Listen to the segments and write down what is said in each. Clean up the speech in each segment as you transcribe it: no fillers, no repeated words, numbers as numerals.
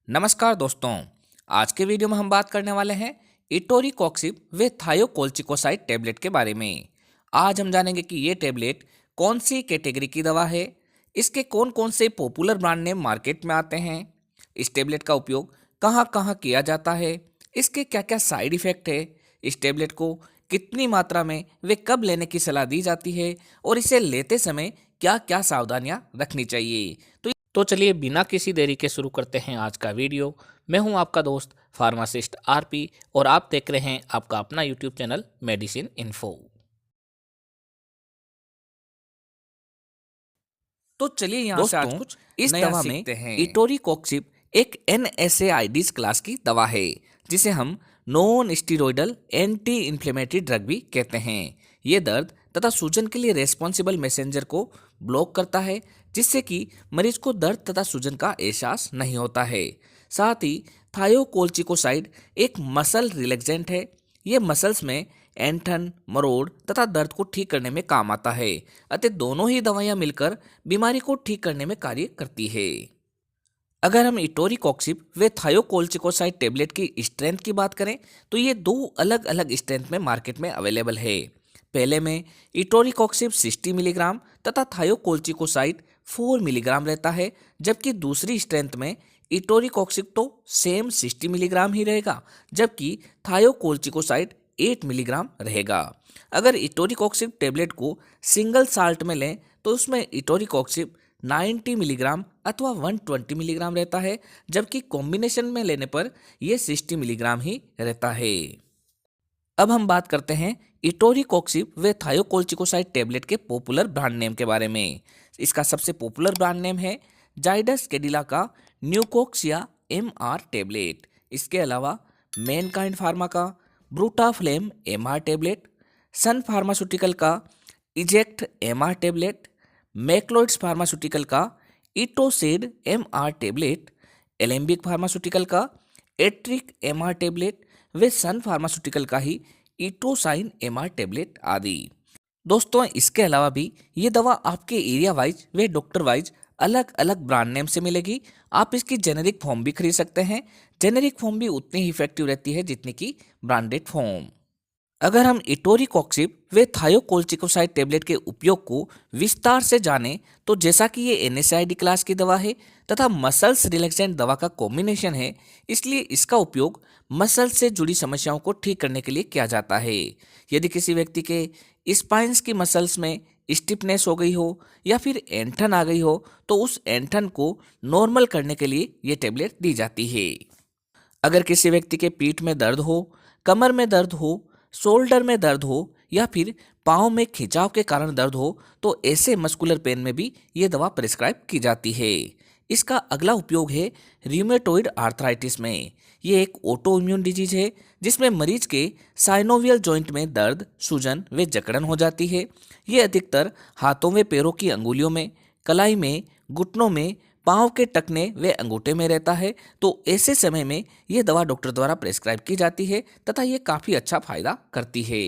नमस्कार दोस्तों। आज के वीडियो में हम बात करने वाले हैं इटोरीकॉक्सिब व थायोकोल्चिकोसाइड टैबलेट के बारे में। आज हम जानेंगे कि ये टैबलेट कौन सी कैटेगरी की दवा है, इसके कौन कौन से पॉपुलर ब्रांड नेम मार्केट में आते हैं, इस टैबलेट का उपयोग कहाँ कहाँ किया जाता है, इसके क्या क्या साइड इफ़ेक्ट है, इस टैबलेट को कितनी मात्रा में वे कब लेने की सलाह दी जाती है और इसे लेते समय क्या क्या सावधानियां रखनी चाहिए। तो चलिए बिना किसी देरी के शुरू करते हैं आज का वीडियो। मैं हूं आपका दोस्त फार्मासिस्ट आरपी और आप देख रहे हैं आपका अपना यूट्यूब चैनल मेडिसिन इन्फो। तो चलिए यहाँ से आज दोस्तों, कुछ इस नया दवा में सीखते हैं। इटोरीकॉक्सिब एक NSAIDs क्लास की दवा है, जिसे हम non steroidal anti inflammatory drug भी कहते हैं। ये दर्द तथा सूजन के लिए रेस्पॉन्सिबल मैसेंजर को ब्लॉक करता है, जिससे कि मरीज को दर्द तथा सूजन का एहसास नहीं होता है। साथ ही थायोकोल्चिकोसाइड एक मसल रिलैक्सेंट है। ये मसल्स में ऐंठन, मरोड़ तथा दर्द को ठीक करने में काम आता है। अतः दोनों ही दवाइयां मिलकर बीमारी को ठीक करने में कार्य करती है। अगर हम इटोरीकॉक्सिब व थायोकोल्चिकोसाइड टैबलेट की स्ट्रेंथ की बात करें तो ये दो अलग अलग स्ट्रेंथ में मार्केट में अवेलेबल है। पहले में इटोरीकॉक्सिब 60 मिलीग्राम तथा थायोकोल्चिकोसाइड 4 मिलीग्राम रहता है, जबकि दूसरी स्ट्रेंथ में इटोरीकॉक्सिब तो सेम 60 मिलीग्राम ही रहेगा, जबकि थायोकोल्चिकोसाइड 8 मिलीग्राम रहेगा। अगर इटोरीकॉक्सिब टैबलेट को सिंगल साल्ट में लें तो उसमें इटोरीकॉक्सिब 90 मिलीग्राम अथवा 120 मिलीग्राम रहता है, जबकि कॉम्बिनेशन में लेने पर यह 60 मिलीग्राम ही रहता है। अब हम बात करते हैं इटोरीकॉक्सिब व थायोकोल्चिकोसाइड टैबलेट के पॉपुलर ब्रांड नेम के बारे में। इसका सबसे पॉपुलर ब्रांड नेम है जाइडस कैडिला का न्यूकोक्सिया MR टैबलेट। इसके अलावा मैनकाइंड फार्मा का ब्रूटाफ्लेम MR टैबलेट, सन फार्मास्यूटिकल का इजेक्ट MR टैबलेट, मैक्लोइड्स फार्मास्यूटिकल का इटोसेड MR टैबलेट, एलेम्बिक फार्मास्यूटिकल का एट्रिक MR टैबलेट वे सन फार्मास्यूटिकल का ही इटोसाइन MR टैबलेट आदि। दोस्तों, इसके अलावा भी ये दवा आपके एरिया वाइज व डॉक्टर वाइज अलग अलग ब्रांड नेम से मिलेगी। आप इसकी जेनेरिक फॉर्म भी खरीद सकते हैं। जेनेरिक फॉर्म भी उतनी ही इफेक्टिव रहती है जितनी की ब्रांडेड फॉर्म। अगर हम इटोरीकॉक्सिब व थायोकोल्चिकोसाइड टैबलेट के उपयोग को विस्तार से जानें तो जैसा कि ये NSAID क्लास की दवा है तथा मसल्स रिलैक्सेंट दवा का कॉम्बिनेशन है, इसलिए इसका उपयोग मसल से जुड़ी समस्याओं को ठीक करने के लिए किया जाता है। यदि किसी व्यक्ति के स्पाइन्स की मसल्स में स्टिफनेस हो गई हो या फिर ऐंठन आ गई हो तो उस ऐंठन को नॉर्मल करने के लिए ये टैबलेट दी जाती है। अगर किसी व्यक्ति के पीठ में दर्द हो, कमर में दर्द हो, शोल्डर में दर्द हो या फिर पाँव में खिंचाव के कारण दर्द हो तो ऐसे मस्कुलर पेन में भी ये दवा प्रिस्क्राइब की जाती है। इसका अगला उपयोग है रियूमेटॉइड आर्थराइटिस में। ये एक ऑटो इम्यून डिजीज है जिसमें मरीज के साइनोवियल जॉइंट में दर्द, सूजन व जकड़न हो जाती है। ये अधिकतर हाथों व पैरों की अंगुलियों में, कलाई में, घुटनों में, पाँव के टखने व अंगूठे में रहता है। तो ऐसे समय में यह दवा डॉक्टर द्वारा प्रेस्क्राइब की जाती है तथा ये काफ़ी अच्छा फायदा करती है।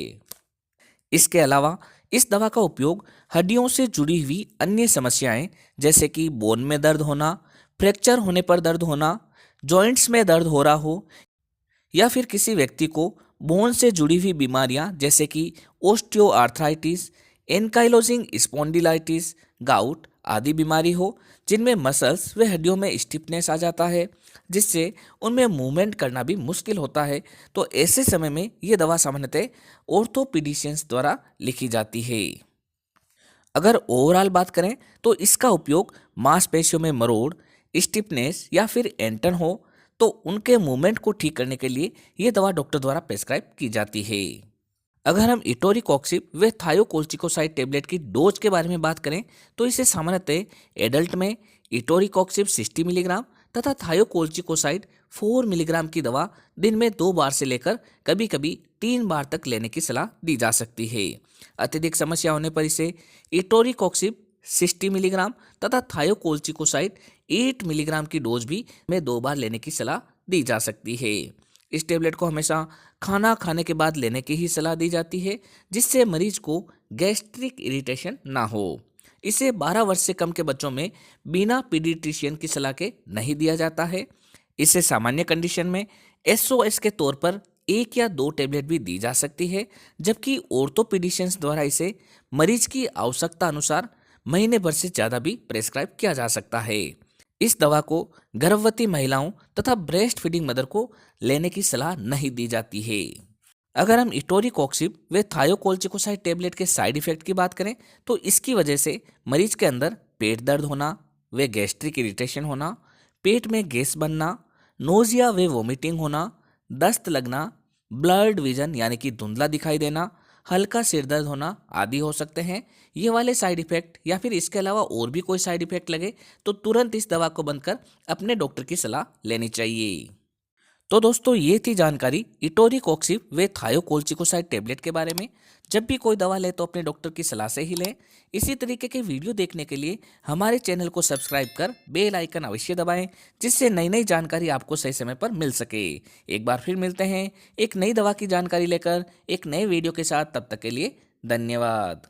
इसके अलावा इस दवा का उपयोग हड्डियों से जुड़ी हुई अन्य समस्याएं जैसे कि बोन में दर्द होना, फ्रैक्चर होने पर दर्द होना, जॉइंट्स में दर्द हो रहा हो या फिर किसी व्यक्ति को बोन से जुड़ी हुई बीमारियां जैसे कि ओस्टियोआर्थराइटिस, एनकाइलोजिंग स्पॉन्डिलाइटिस, गाउट आदि बीमारी हो, जिनमें मसल्स व हड्डियों में स्टिफनेस आ जाता है जिससे उनमें मूवमेंट करना भी मुश्किल होता है। तो ऐसे समय में ये दवा सामान्यतः ऑर्थोपीडिशियंस द्वारा लिखी जाती है। अगर ओवरऑल बात करें तो इसका उपयोग मांसपेशियों में मरोड़, स्टिफनेस या फिर एंटन हो तो उनके मूवमेंट को ठीक करने के लिए ये दवा डॉक्टर द्वारा प्रेस्क्राइब की जाती है। अगर हम इटोरीकॉक्सिब व थायोकोल्चिकोसाइड टैबलेट की डोज के बारे में बात करें तो इसे सामान्यतः एडल्ट में इटोरीकॉक्सिब 60 मिलीग्राम तथा थायोकोल्चिकोसाइड 4 मिलीग्राम की दवा दिन में 2 बार से लेकर कभी कभी 3 बार तक लेने की सलाह दी जा सकती है। अत्यधिक समस्या होने पर इसे इटोरीकॉक्सिब 60 मिलीग्राम तथा थायोकोल्चिकोसाइड 8 मिलीग्राम की डोज भी में 2 बार लेने की सलाह दी जा सकती है। इस टेबलेट को हमेशा खाना खाने के बाद लेने की ही सलाह दी जाती है जिससे मरीज को गैस्ट्रिक इरिटेशन ना हो। इसे 12 वर्ष से कम के बच्चों में बिना पीडियाट्रिशियन की सलाह के नहीं दिया जाता है। इससे सामान्य कंडीशन में एसओएस के तौर पर 1 या 2 टेबलेट भी दी जा सकती है, जबकि ऑर्थोपीडिशियंस द्वारा इसे मरीज की आवश्यकता अनुसार महीने भर से ज़्यादा भी प्रेस्क्राइब किया जा सकता है। इस दवा को गर्भवती महिलाओं तथा ब्रेस्ट फीडिंग मदर को लेने की सलाह नहीं दी जाती है। अगर हम इटोरिकोक्सिब व थायोकोल्चिकोसाइड टेबलेट के साइड इफेक्ट की बात करें तो इसकी वजह से मरीज के अंदर पेट दर्द होना व गैस्ट्रिक इरिटेशन होना, पेट में गैस बनना, नोजिया व वोमिटिंग होना, दस्त लगना, ब्लर्ड विजन यानी कि धुंधला दिखाई देना, हल्का सिर दर्द होना आदि हो सकते हैं। ये वाले साइड इफेक्ट या फिर इसके अलावा और भी कोई साइड इफेक्ट लगे तो तुरंत इस दवा को बंद कर अपने डॉक्टर की सलाह लेनी चाहिए। तो दोस्तों ये थी जानकारी इटोरिकोक्सिब व थायोकोल्चिकोसाइड टेबलेट के बारे में। जब भी कोई दवा ले तो अपने डॉक्टर की सलाह से ही लें। इसी तरीके के वीडियो देखने के लिए हमारे चैनल को सब्सक्राइब कर बेल आइकन अवश्य दबाएं, जिससे नई नई जानकारी आपको सही समय पर मिल सके। एक बार फिर मिलते हैं एक नई दवा की जानकारी लेकर एक नए वीडियो के साथ। तब तक के लिए धन्यवाद।